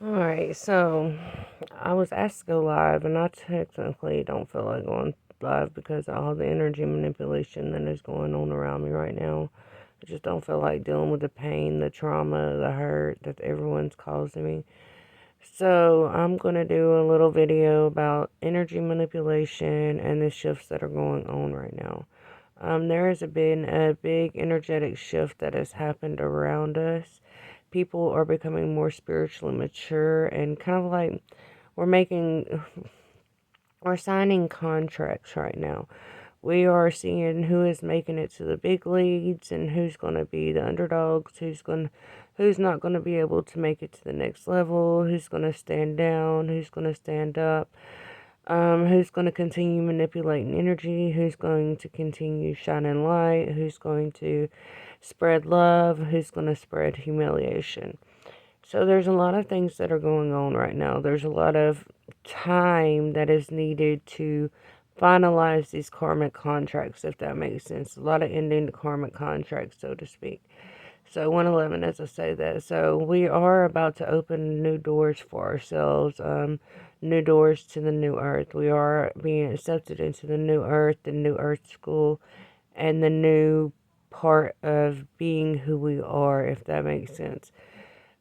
Alright, so I was asked to go live, and I technically don't feel like going live because of all the energy manipulation that is going on around me right now. I just don't feel like dealing with the pain, the trauma, the hurt that everyone's causing me. So I'm going to do a little video about energy manipulation and the shifts that are going on right now. There has been a big energetic shift that has happened around us. People are becoming more spiritually mature and kind of like we're making, we're signing contracts right now. We are seeing who is making it to the big leagues and who's going to be the underdogs, who's not going to be able to make it to the next level, who's going to stand down, who's going to stand up, who's going to continue manipulating energy, who's going to continue shining light, who's going to spread love, who's going to spread humiliation. So there's a lot of things that are going on right now. There's a lot of time that is needed to finalize these karmic contracts, if that makes sense. A lot of ending the karmic contracts, so to speak. So 111, as I say that. So we are about to open new doors for ourselves, new doors to the new earth. We are being accepted into the new earth, the new earth school, and the new part of being who we are, if that makes sense.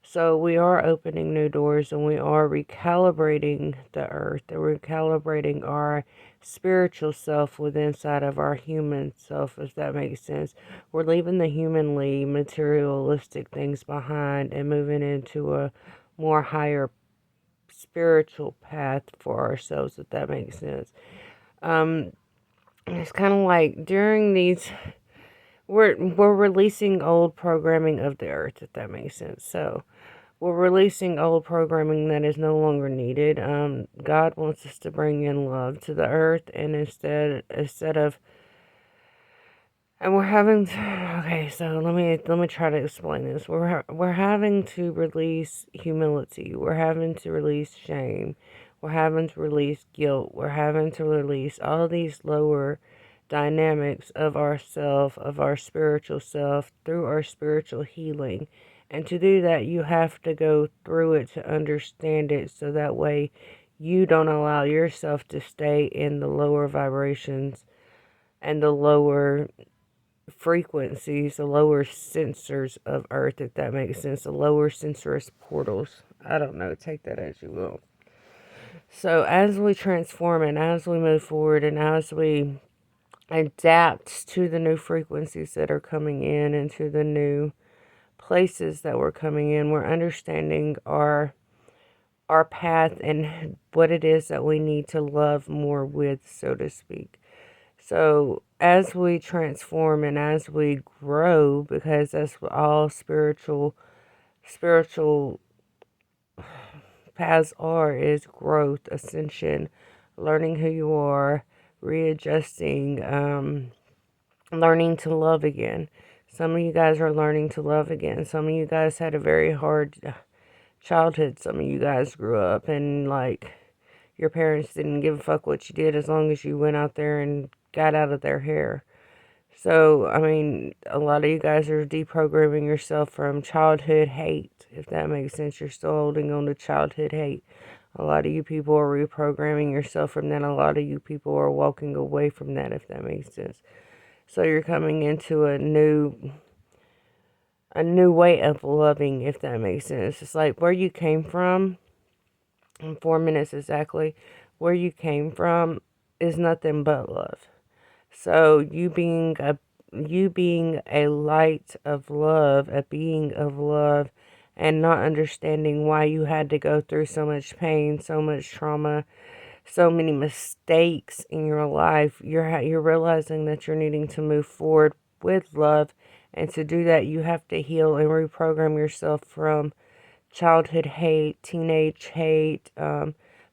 So we are opening new doors and we are recalibrating the earth and recalibrating our spiritual self within inside of our human self, if that makes sense. We're leaving the humanly materialistic things behind and moving into a more higher spiritual path for ourselves, if that makes sense. Um, it's kind of like during these we're releasing old programming of the earth, if that makes sense. So we're releasing old programming that is no longer needed. God wants us to bring in love to the earth, and instead of, and we're having to, okay, so let me try to explain this. We're having to release humility. We're having to release shame. We're having to release guilt. We're having to release all these lower dynamics of ourself, of our spiritual self, through our spiritual healing. And to do that, you have to go through it to understand it so that way you don't allow yourself to stay in the lower vibrations and the lower frequencies, the lower sensors of Earth, if that makes sense, the lower sensorous portals. I don't know, take that as you will. So, as we transform and as we move forward and as we adapt to the new frequencies that are coming in and to the new places that we're coming in, we're understanding our path and what it is that we need to love more with, so to speak. So as we transform and as we grow, because that's what all spiritual paths are, is growth, ascension, learning who you are, readjusting, learning to love again. Some of you guys are learning to love again. Some of you guys had a very hard childhood. Some of you guys grew up and like your parents didn't give a fuck what you did as long as you went out there and got out of their hair. So, I mean, a lot of you guys are deprogramming yourself from childhood hate, if that makes sense. You're still holding on to childhood hate. A lot of you people are reprogramming yourself from that. A lot of you people are walking away from that, if that makes sense. So you're coming into a new way of loving, if that makes sense. It's like where you came from, in 4 minutes exactly, where you came from is nothing but love. So you being a light of love, a being of love, and not understanding why you had to go through so much pain, so much trauma, so many mistakes in your life, you're realizing that you're needing to move forward with love, and to do that, you have to heal and reprogram yourself from childhood hate, teenage hate,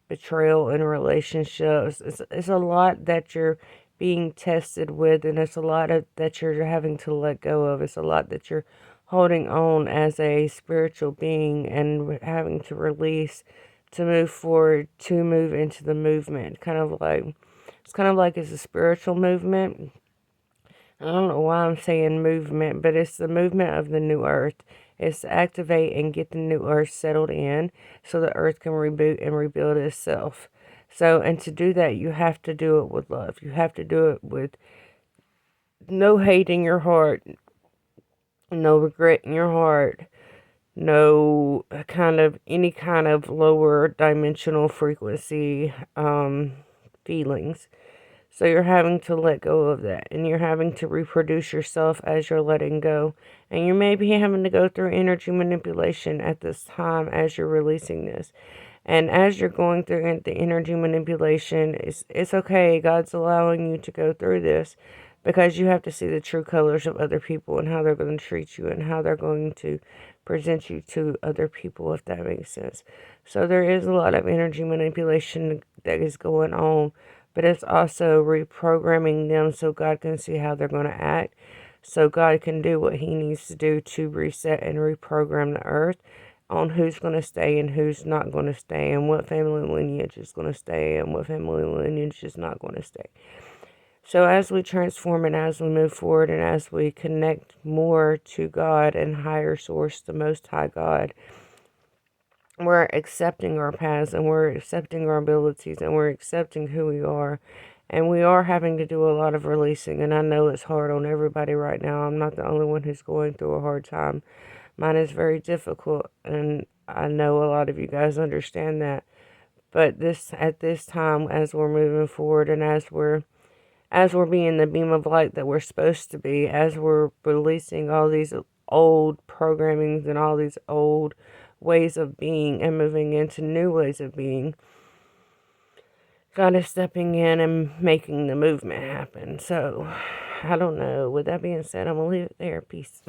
betrayal in relationships. It's a lot that you're being tested with, and it's a lot that you're having to let go of. It's a lot that you're holding on as a spiritual being and having to release to move forward, to move into the movement. It's kind of like it's a spiritual movement. I don't know why I'm saying movement, but it's the movement of the new earth. is to activate and get the new earth settled in so the earth can reboot and rebuild itself. So, and to do that, you have to do it with love. You have to do it with no hate in your heart, no regret in your heart, no any kind of lower dimensional frequency feelings. So you're having to let go of that, and you're having to reproduce yourself as you're letting go. And you may be having to go through energy manipulation at this time as you're releasing this. And as you're going through the energy manipulation, it's okay. God's allowing you to go through this because you have to see the true colors of other people and how they're going to treat you and how they're going to present you to other people, if that makes sense. So there is a lot of energy manipulation that is going on, but it's also reprogramming them so God can see how they're going to act, so God can do what he needs to do to reset and reprogram the earth on who's going to stay and who's not going to stay, and what family lineage is going to stay and what family lineage is not going to stay. So as we transform and as we move forward and as we connect more to God and higher source, the Most High God, we're accepting our paths and we're accepting our abilities and we're accepting who we are. And we are having to do a lot of releasing. And I know it's hard on everybody right now. I'm not the only one who's going through a hard time. Mine is very difficult. And I know a lot of you guys understand that. But at this time, as we're moving forward and as we're being the beam of light that we're supposed to be, as we're releasing all these old programmings and all these old ways of being and moving into new ways of being, God is stepping in and making the movement happen. So, I don't know. With that being said, I'm going to leave it there. Peace.